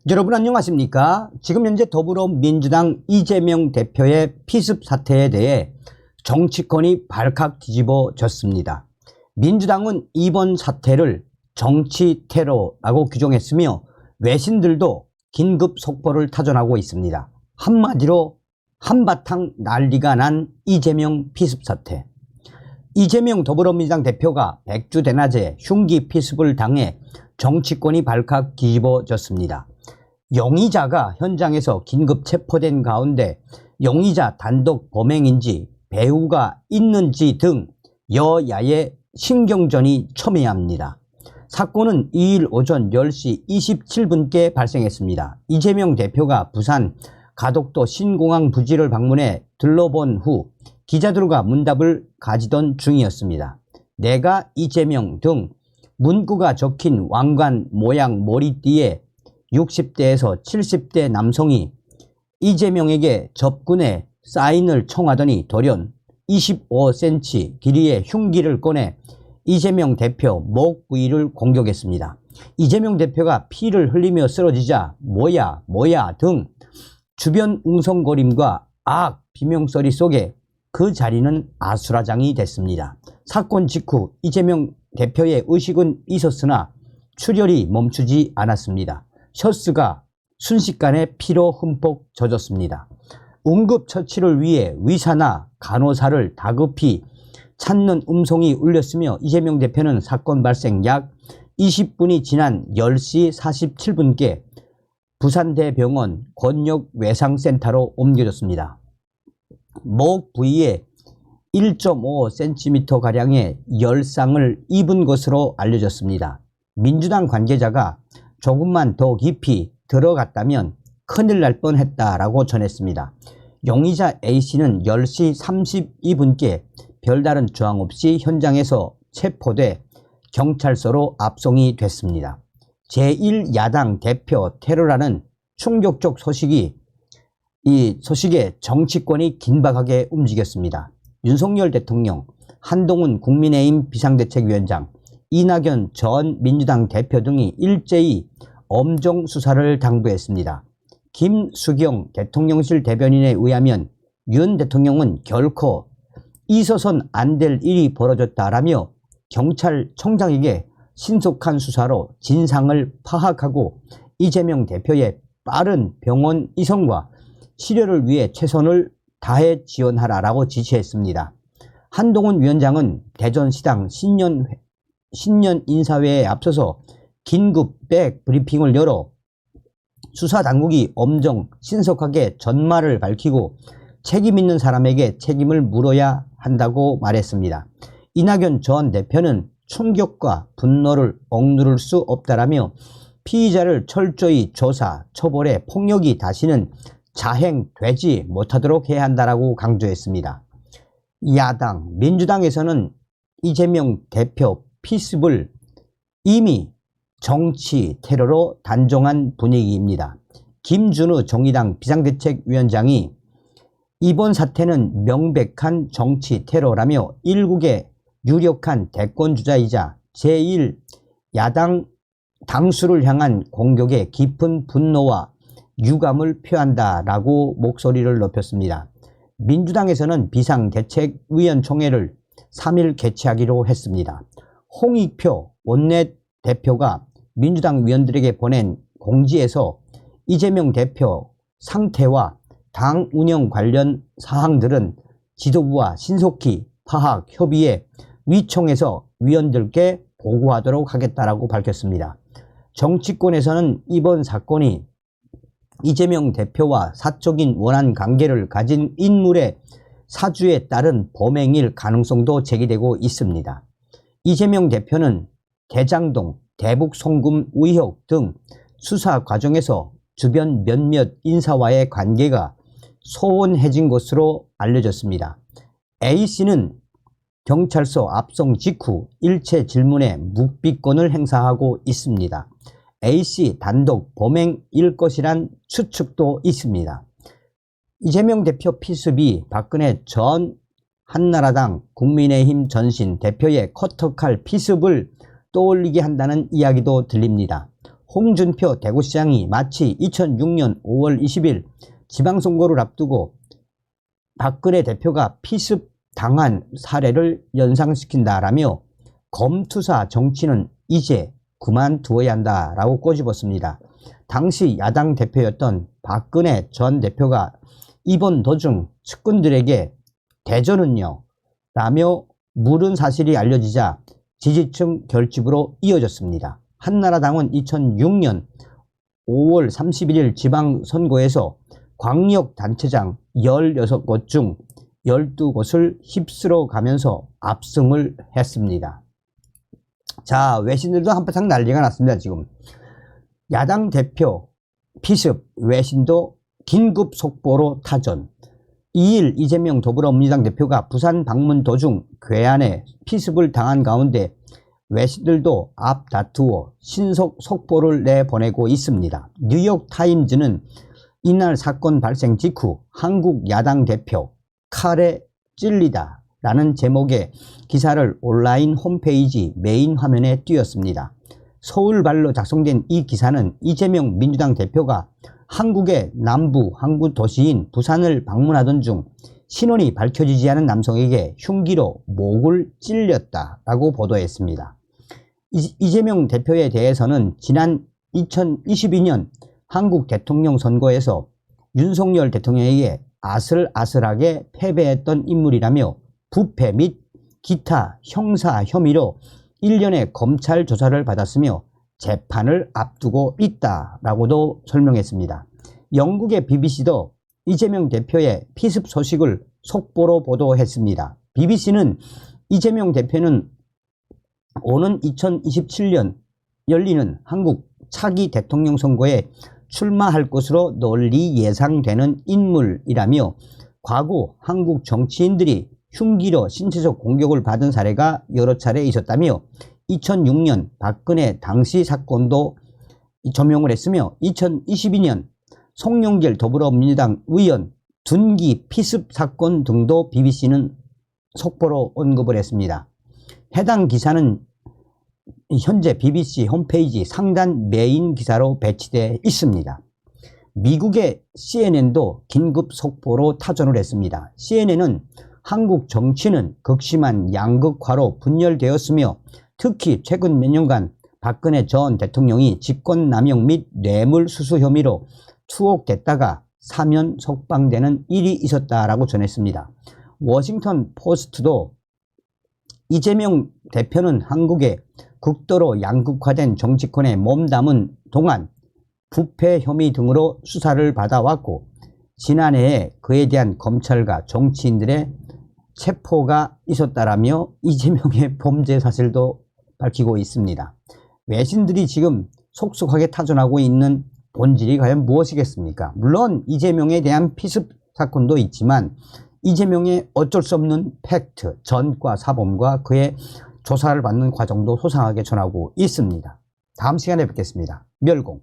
여러분 안녕하십니까? 지금 현재 더불어민주당 이재명 대표의 피습 사태에 대해 정치권이 발칵 뒤집어졌습니다. 민주당은 이번 사태를 정치 테러라고 규정했으며 외신들도 긴급 속보를 타전하고 있습니다. 한마디로 한바탕 난리가 난 이재명 피습 사태. 이재명 더불어민주당 대표가 백주대낮에 흉기 피습을 당해 정치권이 발칵 뒤집어졌습니다. 용의자가 현장에서 긴급 체포된 가운데 용의자 단독 범행인지 배후가 있는지 등 여야의 신경전이 첨예합니다. 사건은 2일 오전 10시 27분께 발생했습니다. 이재명 대표가 부산 가덕도 신공항 부지를 방문해 들러본 후 기자들과 문답을 가지던 중이었습니다. 내가 이재명 등 문구가 적힌 왕관 모양 머리띠에 60대에서 70대 남성이 이재명에게 접근해 사인을 청하더니 돌연 25cm 길이의 흉기를 꺼내 이재명 대표 목 부위를 공격했습니다. 이재명 대표가 피를 흘리며 쓰러지자 뭐야 등 주변 웅성거림과 비명소리 속에 그 자리는 아수라장이 됐습니다. 사건 직후 이재명 대표의 의식은 있었으나 출혈이 멈추지 않았습니다. 셔츠가 순식간에 피로 흠뻑 젖었습니다. 응급처치를 위해 의사나 간호사를 다급히 찾는 음성이 울렸으며 이재명 대표는 사건 발생 약 20분이 지난 10시 47분께 부산대병원 권역외상센터로 옮겨졌습니다. 목 부위에 1.5cm가량의 열상을 입은 것으로 알려졌습니다. 민주당 관계자가 조금만 더 깊이 들어갔다면 큰일 날 뻔했다라고 전했습니다. 용의자 A씨는 10시 32분께 별다른 저항 없이 현장에서 체포돼 경찰서로 압송이 됐습니다. 제1야당 대표 테러라는 충격적 소식에 정치권이 긴박하게 움직였습니다. 윤석열 대통령, 한동훈 국민의힘 비상대책위원장, 이낙연 전 민주당 대표 등이 일제히 엄정 수사를 당부했습니다. 김수경 대통령실 대변인에 의하면 윤 대통령은 결코 있어선 안 될 일이 벌어졌다라며 경찰청장에게 신속한 수사로 진상을 파악하고 이재명 대표의 빠른 병원 이송과 치료를 위해 최선을 다해 지원하라라고 지시했습니다. 한동훈 위원장은 대전시당 신년 인사회에 앞서서 긴급 브리핑을 열어 수사당국이 엄정 신속하게 전말을 밝히고 책임 있는 사람에게 책임을 물어야 한다고 말했습니다. 이낙연 전 대표는 충격과 분노를 억누를 수 없다라며 피의자를 철저히 조사, 처벌해 폭력이 다시는 자행되지 못하도록 해야 한다라고 강조했습니다. 야당, 민주당에서는 이재명 대표 피습을 이미 정치 테러로 단정한 분위기입니다. 김준우 정의당 비상대책위원장이 이번 사태는 명백한 정치 테러라며 일국의 유력한 대권주자이자 제1야당 당수를 향한 공격에 깊은 분노와 유감을 표한다라고 목소리를 높였습니다. 민주당에서는 비상대책위원총회를 3일 개최하기로 했습니다. 홍익표 원내대표가 민주당 위원들에게 보낸 공지에서 이재명 대표 상태와 당 운영 관련 사항들은 지도부와 신속히 파악, 협의해 위총에서 위원들께 보고하도록 하겠다라고 밝혔습니다. 정치권에서는 이번 사건이 이재명 대표와 사적인 원한 관계를 가진 인물의 사주에 따른 범행일 가능성도 제기되고 있습니다. 이재명 대표는 대장동, 대북송금 의혹 등 수사 과정에서 주변 몇몇 인사와의 관계가 소원해진 것으로 알려졌습니다. A씨는 경찰서 압송 직후 일체 질문에 묵비권을 행사하고 있습니다. A씨 단독 범행일 것이란 추측도 있습니다. 이재명 대표 피습이 박근혜 전 한나라당 국민의힘 전신 대표의 커터칼 피습을 떠올리게 한다는 이야기도 들립니다. 홍준표 대구시장이 마치 2006년 5월 20일 지방선거를 앞두고 박근혜 대표가 피습 당한 사례를 연상시킨다라며 검투사 정치는 이제 그만두어야 한다라고 꼬집었습니다. 당시 야당 대표였던 박근혜 전 대표가 이번 도중 측근들에게 대전은요 라며 물은 사실이 알려지자 지지층 결집으로 이어졌습니다. 한나라당은 2006년 5월 31일 지방선거에서 광역단체장 16곳 중 12곳을 휩쓸어 가면서 압승을 했습니다. 자, 외신들도 한바탕 난리가 났습니다. 지금 야당 대표 피습, 외신도 긴급 속보로 타전. 2일 이재명 더불어민주당 대표가 부산 방문 도중 괴한에 피습을 당한 가운데 외신들도 앞다투어 신속 속보를 내보내고 있습니다. 뉴욕타임즈는 이날 사건 발생 직후 한국 야당 대표 칼에 찔리다 라는 제목의 기사를 온라인 홈페이지 메인 화면에 띄웠습니다. 서울발로 작성된 이 기사는 이재명 민주당 대표가 한국의 남부 항구 도시인 부산을 방문하던 중 신원이 밝혀지지 않은 남성에게 흉기로 목을 찔렸다라고 보도했습니다. 이재명 대표에 대해서는 지난 2022년 한국 대통령 선거에서 윤석열 대통령에게 아슬아슬하게 패배했던 인물이라며 부패 및 기타 형사 혐의로 1년의 검찰 조사를 받았으며 재판을 앞두고 있다라고도 설명했습니다. 영국의 BBC도 이재명 대표의 피습 소식을 속보로 보도했습니다. BBC는 이재명 대표는 오는 2027년 열리는 한국 차기 대통령 선거에 출마할 것으로 널리 예상되는 인물이라며 과거 한국 정치인들이 흉기로 신체적 공격을 받은 사례가 여러 차례 있었다며 2006년 박근혜 당시 사건도 조명을 했으며 2022년 송영길 더불어민주당 의원 둔기 피습 사건 등도 BBC는 속보로 언급을 했습니다. 해당 기사는 현재 BBC 홈페이지 상단 메인 기사로 배치되어 있습니다. 미국의 CNN도 긴급 속보로 타전을 했습니다. CNN은 한국 정치는 극심한 양극화로 분열되었으며 특히 최근 몇 년간 박근혜 전 대통령이 직권남용 및 뇌물수수 혐의로 투옥됐다가 사면 석방되는 일이 있었다라고 전했습니다. 워싱턴 포스트도 이재명 대표는 한국의 극도로 양극화된 정치권에 몸담은 동안 부패 혐의 등으로 수사를 받아왔고 지난해에 그에 대한 검찰과 정치인들의 체포가 있었다라며 이재명의 범죄 사실도 밝히고 있습니다. 외신들이 지금 속속하게 타전하고 있는 본질이 과연 무엇이겠습니까? 물론 이재명에 대한 피습 사건도 있지만 이재명의 어쩔 수 없는 팩트, 전과 사범과 그의 조사를 받는 과정도 소상하게 전하고 있습니다. 다음 시간에 뵙겠습니다. 멸공.